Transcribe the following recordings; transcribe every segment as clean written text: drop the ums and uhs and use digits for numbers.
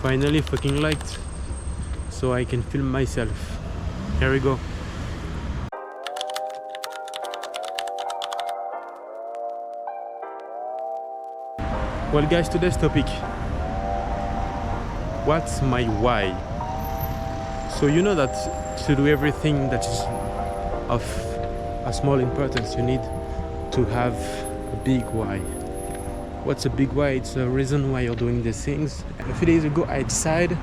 Finally fucking light, so I can film myself. Here we go. Well guys, today's topic, what's my why? So you know that to do everything that is of a small importance, you need to have a big why. What's a big why? It's a reason why you're doing these things. A few days ago I decided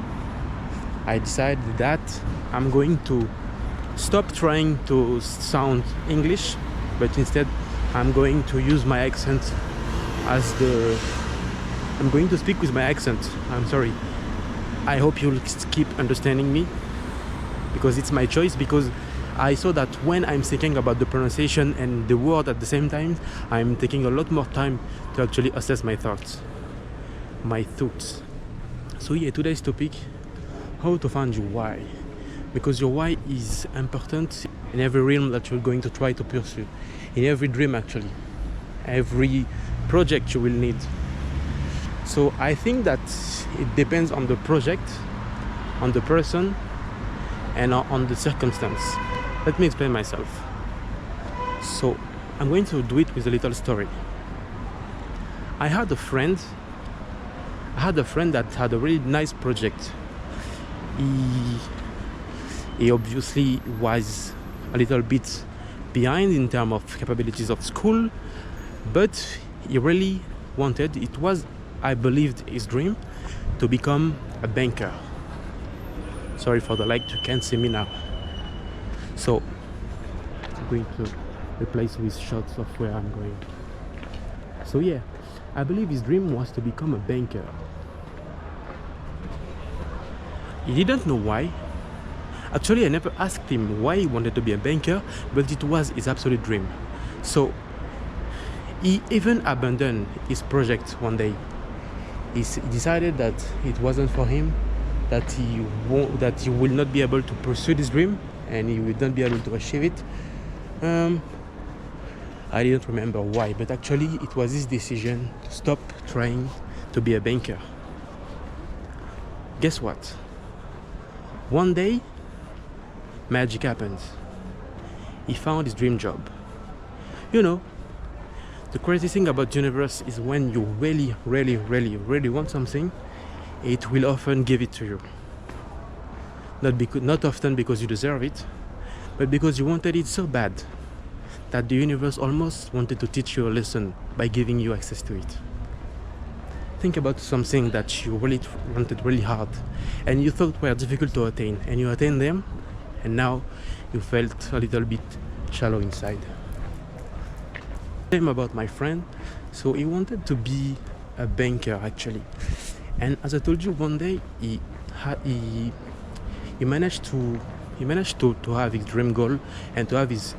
that I'm going to stop trying to sound English, but instead I'm going to use my accent I'm going to speak with my accent. I'm sorry. I hope you'll keep understanding me, because it's my choice, because I saw that when I'm thinking about the pronunciation and the word at the same time, I'm taking a lot more time to actually assess my thoughts. So yeah, today's topic, how to find your why. Because your why is important in every realm that you're going to try to pursue. In every dream actually. Every project you will need. So I think that it depends on the project, on the person, and on the circumstance. Let me explain myself. So I'm going to do it with a little story. I had a friend that had a really nice project. He obviously was a little bit behind in terms of capabilities of school, but he really wanted, it was, I believed, his dream to become a banker. Sorry for the light, you can't see me now. So I'm going to replace with shots of where I'm going. So yeah, I believe his dream was to become a banker. He didn't know why. Actually, I never asked him why he wanted to be a banker, but it was his absolute dream. So he even abandoned his project one day. He decided that it wasn't for him, that he will not be able to pursue this dream, and he would not be able to achieve it. I didn't remember why, but actually it was his decision to stop trying to be a banker. Guess what? One day, magic happened. He found his dream job. You know, the crazy thing about the universe is when you really, really, really, really want something, it will often give it to you. Not often because you deserve it, but because you wanted it so bad that the universe almost wanted to teach you a lesson by giving you access to it. Think about something that you really wanted really hard and you thought were difficult to attain, and you attained them, and now you felt a little bit shallow inside. Same about my friend. So he wanted to be a banker actually, and as I told you, one day he managed to have his dream goal and to have his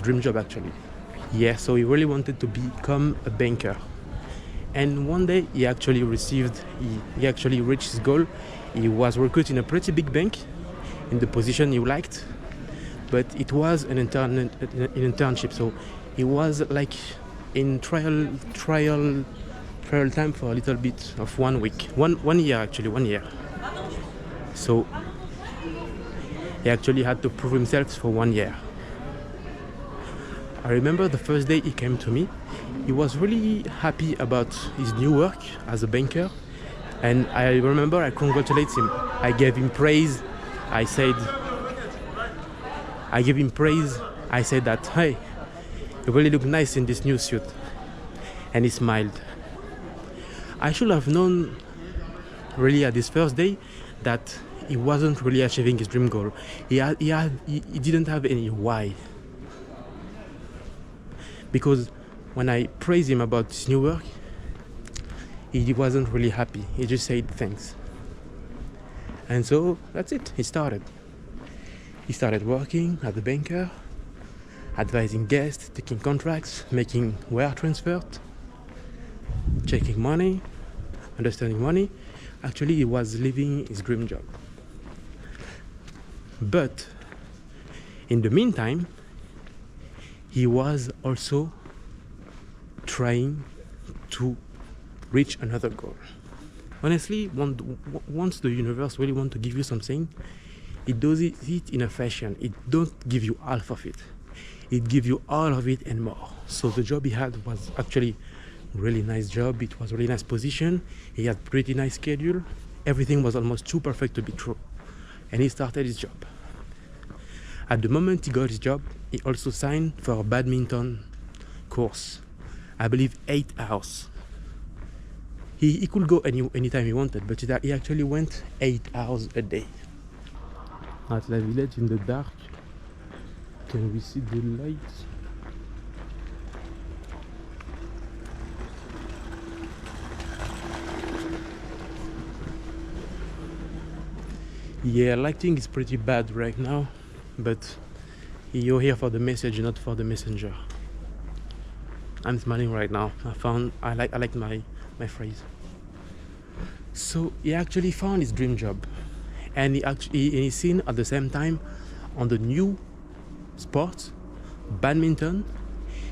dream job actually. Yeah, so he really wanted to become a banker. And one day he actually reached his goal. He was recruited in a pretty big bank in the position he liked, but it was an internship, so he was like in trial time for a little bit of 1 week, one year. So he actually had to prove himself for 1 year. I remember the first day he came to me, he was really happy about his new work as a banker, and I remember I congratulated him. I gave him praise. I said that, hey, you really look nice in this new suit. And he smiled. I should have known really at this first day that he wasn't really achieving his dream goal. He didn't have any why. Because when I praised him about his new work, he wasn't really happy. He just said thanks. And so that's it. He started working as a banker, advising guests, taking contracts, making wire transfers, checking money, understanding money. Actually, he was living his dream job. But in the meantime, he was also trying to reach another goal. Honestly, once the universe really want to give you something, it does it in a fashion. It don't give you half of it. It gives you all of it and more. So the job he had was actually really nice job. It was a really nice position. He had pretty nice schedule. Everything was almost too perfect to be true. And he started his job. At the moment he got his job, he also signed for a badminton course. I believe 8 hours. He could go anytime he wanted, but he actually went 8 hours a day. At La Villette in the dark, can we see the lights? Yeah, lighting is pretty bad right now, but you're here for the message, not for the messenger. I'm smiling right now. I like my phrase. So he actually found his dream job, and he's seen at the same time on the new sport, badminton.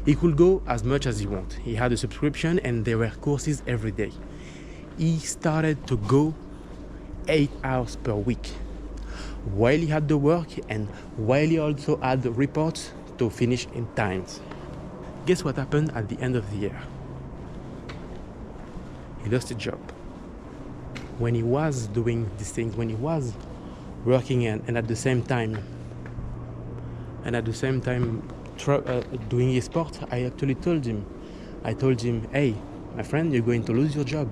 He could go as much as he want. He had a subscription, and there were courses every day. He started to go 8 hours per week, while he had the work and while he also had the reports to finish in times. Guess what happened at the end of the year? He lost a job. When he was doing these things, when he was working and at the same time doing his sport, I actually told him, hey, my friend, you're going to lose your job.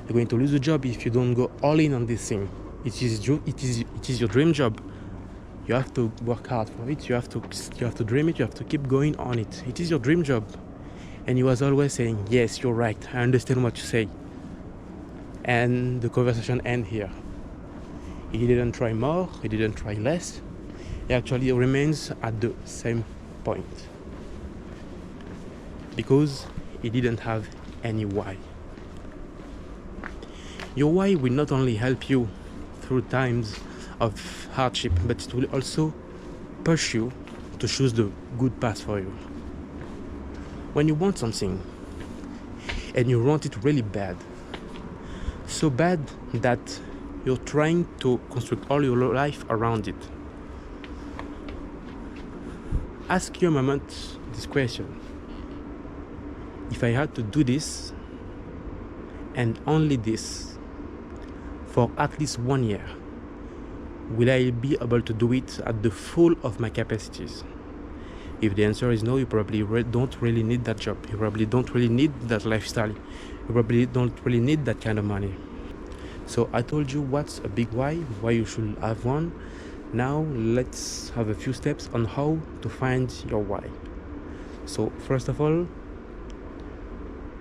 You're going to lose your job if you don't go all in on this thing. It is your dream job. You have to work hard for it. You have to dream it. You have to keep going on it. It is your dream job. And he was always saying, yes, you're right. I understand what you say. And the conversation ends here. He didn't try more. He didn't try less. He actually remains at the same point. Because he didn't have any why. Your why will not only help you through times of hardship, but it will also push you to choose the good path for you. When you want something and you want it really bad, so bad that you're trying to construct all your life around it, ask your moment this question: if I had to do this and only this for at least 1 year, will I be able to do it at the full of my capacities? If the answer is no, you probably don't really need that job. You probably don't really need that lifestyle. You probably don't really need that kind of money. So I told you what's a big why you should have one. Now let's have a few steps on how to find your why. So first of all,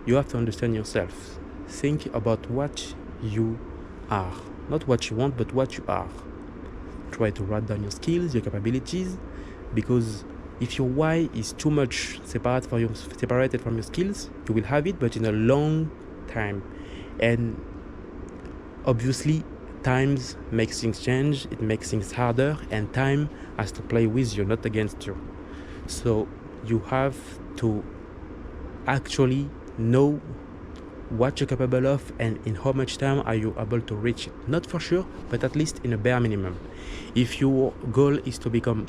you have to understand yourself. Think about what you are. Not what you want, but what you are. Try to write down your skills, your capabilities, because if your why is too much separated from your skills, you will have it, but in a long time. And obviously, times makes things change, it makes things harder, and time has to play with you, not against you. So you have to actually know what you're capable of and in how much time are you able to reach it. Not for sure, but at least in a bare minimum. If your goal is to become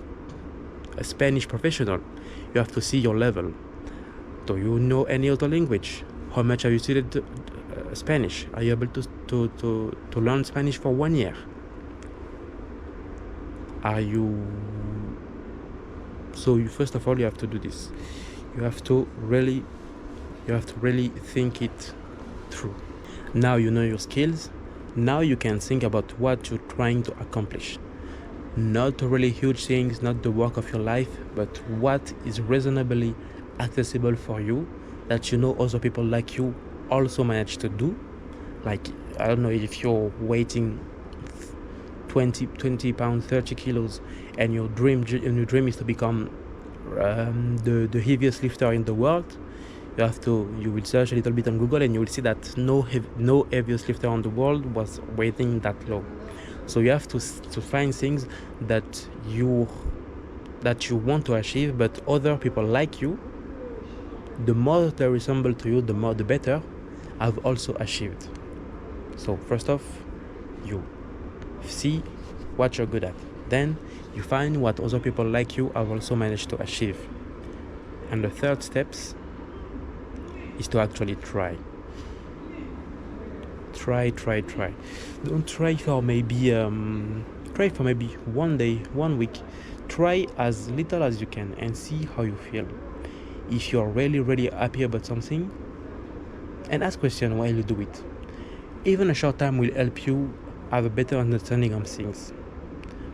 a Spanish professional, you have to see your level. Do you know any other language? How much have you studied Spanish? Are you able to learn Spanish for 1 year? First of all, you have to do this. You have to really think it through. Now you know your skills. Now you can think about what you're trying to accomplish. Not really huge things, not the work of your life, but what is reasonably accessible for you, that you know other people like you also manage to do. Like, I don't know, if you're weighing 20 pounds, 30 kilos, and your dream is to become the heaviest lifter in the world, you will search a little bit on Google and you will see that no heaviest lifter on the world was weighing that low. So you have to find things that you want to achieve, but other people like you, the more they resemble to you, the better, have also achieved. So first off, you see what you're good at. Then you find what other people like you have also managed to achieve. And the third steps is to actually try. Try. Don't try for maybe 1 day, 1 week. Try as little as you can and see how you feel. If you're really happy about something, and ask questions while you do it. Even a short time will help you have a better understanding of things.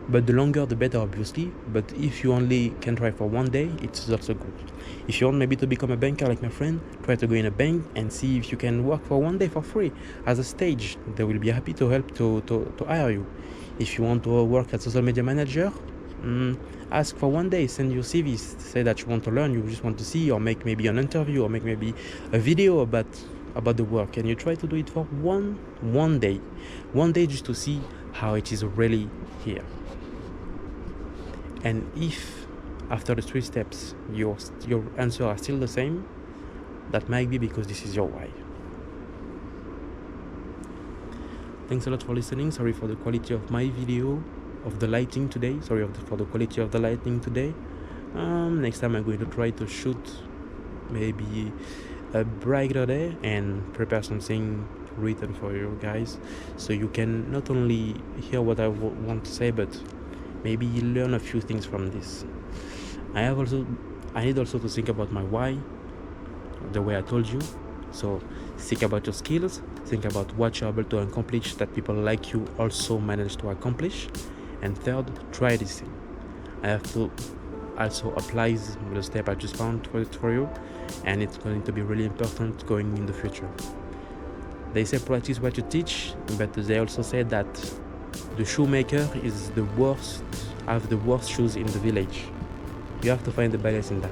But the longer the better, obviously. But if you only can try for 1 day, it's also good. If you want maybe to become a banker like my friend, try to go in a bank and see if you can work for 1 day for free as a stage. They will be happy to help to hire you. If you want to work as social media manager, ask for 1 day, send your CV, say that you want to learn, you just want to see, or make maybe an interview, or make maybe a video about the work, and you try to do it for one day just to see how it is really here. And if after the 3 steps your answer are still the same, that might be because this is your why. Thanks a lot for listening. Sorry for the quality of my video, of the lighting today. For the quality of the lighting today. Next time I'm going to try to shoot maybe a brighter day and prepare something written for you guys, so you can not only hear what I want to say, but maybe learn a few things from this. I need also to think about my why, the way I told you. So think about your skills, think about what you're able to accomplish that people like you also manage to accomplish. And third, try this thing. I have to also apply the step I just found for you, and it's going to be really important going in the future. They say practice what you teach, but they also say that the shoemaker is the worst shoes in the village. You have to find the balance in that.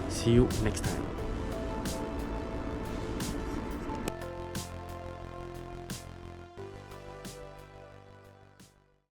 See you next time.